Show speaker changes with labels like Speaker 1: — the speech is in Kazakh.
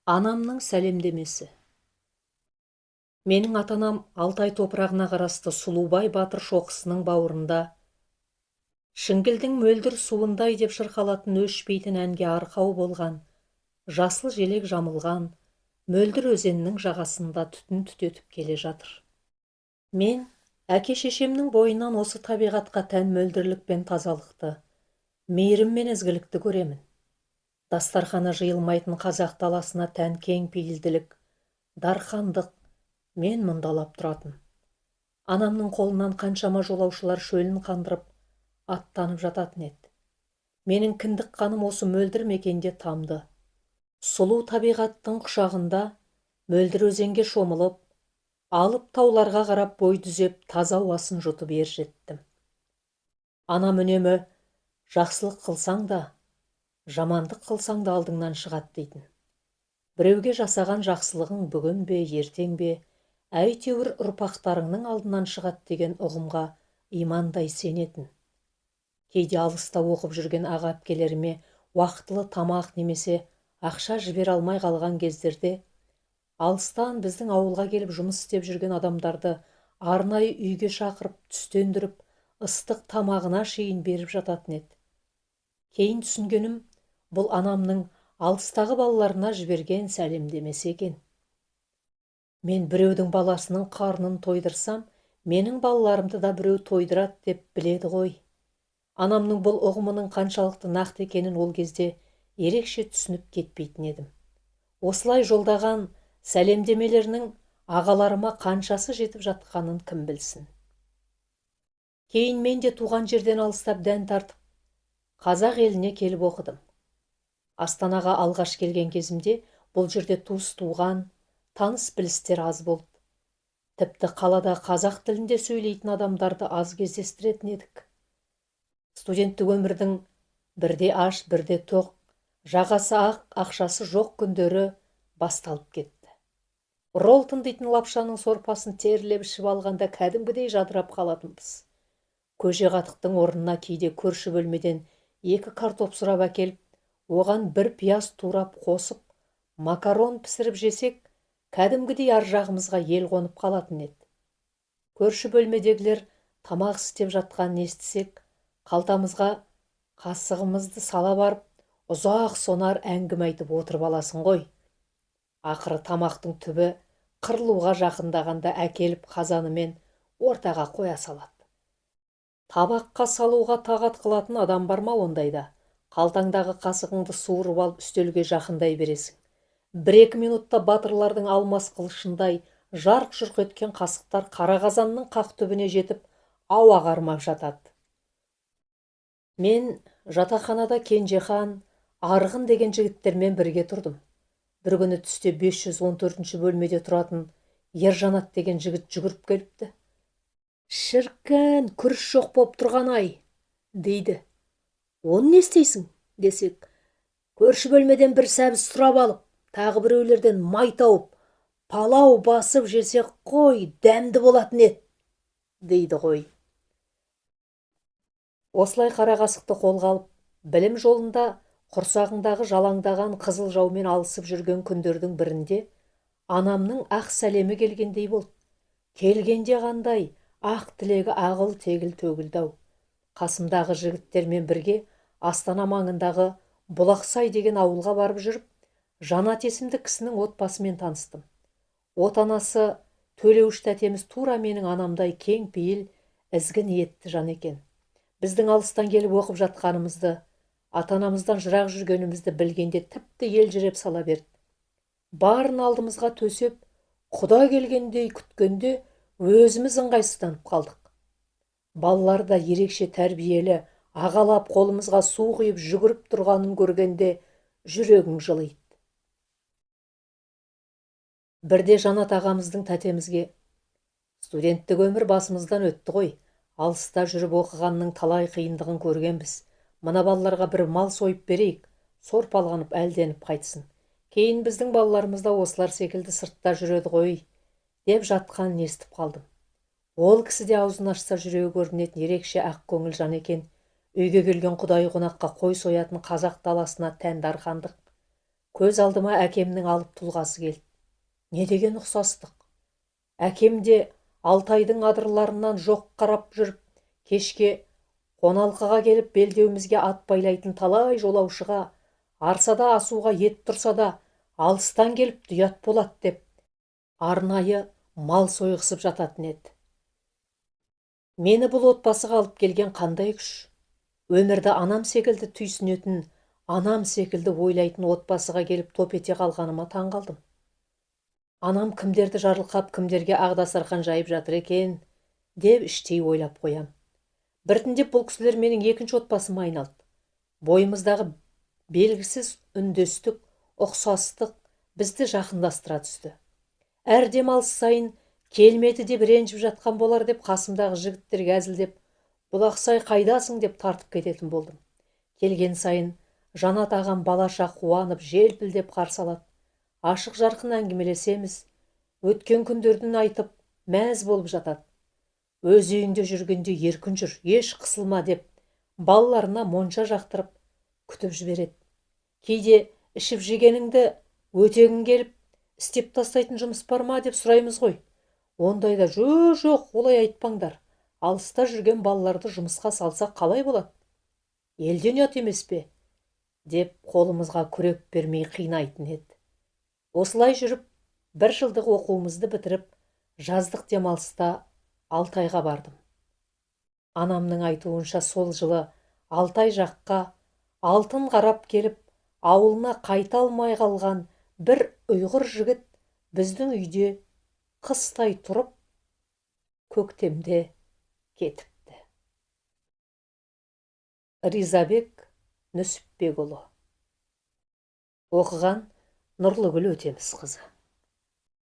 Speaker 1: Анамның сәлемдемесі. Менің атанам Алтай топырағына қарасты Сұлубай батыр шоқысының бауырында шіңгілдің мөлдір суындай деп шырқалатын өшпейтін әнге арқау болған, жасыл желек жамылған мөлдір өзеннің жағасында түтін түтетіп келе жатыр. Мен әке-шешемнің бойынан осы табиғатқа тән мөлдірлік пен тазалықты, мейірім мен ізгілікті көремін. Дастарханы жиылмайтын қазақ даласына тән кең пейілділік, дархандық мен мұндалап тұратын. Анамның қолынан қаншама жолаушылар шөлін қандырып, аттанып жататын еді. Менің кіндік қаным осы мөлдір мекенде тамды. Сұлу табиғаттың құшағында мөлдір өзенге шомылып, алып тауларға қарап бой түзеп, таза ауасын жұтып ер жеттім. Анам үнемі жақсылық қылсаң да, жамандық қылсаң да алдыңнан шығады дейтін. Біреуге жасаған жақсылығың бүгін бе, ертең бе, әйтеуір ұрпақтарыңның алдынан шығады деген ұғымға имандай сенетін. Кейде алыста оқып жүрген аға әпкелеріме уақытылы тамақ немесе ақша жібере алмай қалған кездерде, алыстан біздің ауылға келіп жұмыс істеп жүрген адамдарды арнайы үйге шақырып, түстендіріп, ыстық тамағына шейін беріп жататын еді. Кейін түсінгенім, бұл анамның алыстағы балаларына жіберген сәлемдемесі екен. Мен біреудің баласының қарнын тойдырсам, менің балаларымды да біреу тойдырады деп біледі ғой. Анамның бұл ұғымының қаншалықты нақты екенін ол кезде ерекше түсініп кетпейтін едім. Осылай жолдаған сәлемдемелерінің ағаларыма қаншасы жетіп жатқанын кім білсін. Кейін мен де туған жерден алыстап дән тартып, қазақ еліне келіп оқыдым. Астанаға алғаш келген кезімде бұл жерде туыс туған, таныс білістер аз болды. Тіпті қалада қазақ тілінде сөйлейтін адамдарды аз кездестіретін едік. Студенттік өмірдің бірде аш, бірде тоқ, жағасы ақ, ақшасы жоқ күндері басталып кетті. Ролтон дейтін лапшаның сорпасын терлеп ішіп алғанда кәдімгідей жадырап қалатынбыз. Көже қатықтың орнына кейде көрші бөлмеден 2 картоп сұрап әкеліп, оған 1 пияз турап қосып, макарон пісіріп жесек, кәдімгідей ар жағымызға ел қонып қалатын еді. Көрші бөлмедегілер тамақ істеп жатқанын естісек, қалтамызға қасығымызды сала барып, ұзақ сонар әңгіме айтып отырып аласың ғой. Ақыры тамақтың түбі қырылуға жақындағанда әкеліп қазанымен ортаға қоя салады. Табаққа салуға тағат қылатын адам бар ма ондайда? Қалтаңдағы қасығыңды суырып алып үстелге жақындай бересің. 1-2 минутта батырлардың алмас қылышындай жарқ-жұрқ еткен қасықтар қара қазанның қақ түбіне жетіп, ауа қармап жатады. Мен жатақханада Кенжехан, Арғын деген жігіттермен бірге тұрдым. Бір күні түсте 514 бөлмеде тұратын Ержанат деген жігіт жүгіріп келіпті. «Шіркін, күріш жоқ боп тұрған ай», дейді. «Оны не істейсің?» десек, «Көрші бөлмеден бір сәбіз сұрап алып, тағы біреулерден май тауып, палау басып жесек қой, дәмді болатын еді», дейді ғой. Осылай қара қасықты қолға алып, білім жолында құрсағындағы жалаңдаған қызыл жаумен алысып жүрген күндердің бірінде анамның ақ сәлемі келгендей болды. Келгенде қандай, ақ тілегі ағыл тегіл төгілді-ау. Қасымдағы жігіттермен бірге Астана маңындағы Бұлақсай деген ауылға барып жүріп, Жанат есімді кісінің отбасымен таныстым. Отанасы Төлеуіш тәтеміз тура менің анамдай кең пейіл, ізгі ниетті жан екен. Біздің алыстан келіп оқып жатқанымызды, ата-анамыздан жырақ жүргенімізді білгенде тіпті елжіреп сала берді. Барын алдымызға төсеп, құда келгендей күткенде өзіміз ыңғайсызданып қалдық. Балалар да ерекше тәрбиелі, ағалап қолымызға су құйып жүгіріп тұрғанын көргенде жүрегің жылиды. Бірде Жанат ағамыздың тәтемізге: «Студенттік өмір басымыздан өтті ғой, алыста жүріп оқығанның талай қиындығын көргенбіз. Мына балаларға бір мал сойып берейік, сорпаланып әлденіп қайтсын. Кейін біздің балаларымыз да осылар секілді сыртта жүреді ғой», деп жатқанын естіп қалдым. Ол кісі де аузын ашса жүрегі көрінетін ерекше ақ көңіл жан екен. Үйге келген құдай қонаққа қой соятын қазақ даласына тән дархандық. Көз алдыма әкемнің алып тұлғасы келді. Не деген ұқсастық. Әкем де Алтайдың адырларынан жоқ қарап жүріп, кешке қоналқыға келіп белдеуімізге ат байлайтын талай жолаушыға, арсада асуға ет тұрса да, алыстан келіп ұят болады деп, арнайы мал сойғысып жататын еді. Мені бұл отбасыға алып келген қандай күш? Өмірді анам секілді түйсінетін, анам секілді ойлайтын отбасыға келіп топ ете қалғаныма таң қалдым. Анам кімдерді жарылқап, кімдерге ағдасарқан жайып жатыр екен, деп іштей ойлап қоям. Біртіндеп бұл кісілер менің екінші отбасыма айналды. Бойымыздағы белгісіз үндестік, ұқсастық бізді жақындастыра түсті. Әр демалыс сайын келмеді деп ренжіп жатқан болар деп қасымдағы жігіттерге әзілдеп, бұлақсай қайдасың деп тартып кететін болдым. Келген сайын Жанат ағам балаша қуанып, желпілдеп қарсы алады. Ашық жарқын әңгімелесеміз, өткен күндерден айтып, мәз болып жатады. Өз үйінде жүргенде еркін жүр, еш қысылма деп, балаларына монша жақтырып, күтіп жібереді. Кейде ішіп жегеніңді өтегің келіп, істеп тастайтын жұмыс бар ма деп сұраймыз ғой. Ондайда жоқ, олай айтпаңдар. Алыста жүрген балаларды жұмысқа салсақ қалай болады? Елден ұят емес пе? Деп қолымызға күрек бермей қинайтын еді. Осылай жүріп, 1 жылдық оқуымызды бітіріп, жаздық демалыста Алтайға бардым. Анамның айтуынша сол жылы Алтай жаққа алтын қарап келіп, ауылына қайта алмай қалған бір ұйғыр жігіт біздің үйде қыстай тұрып, көктемде кетіпті. Ризабек Нүсіпбекұлы. Оқыған Нұрлыгүл Өтемісқызы.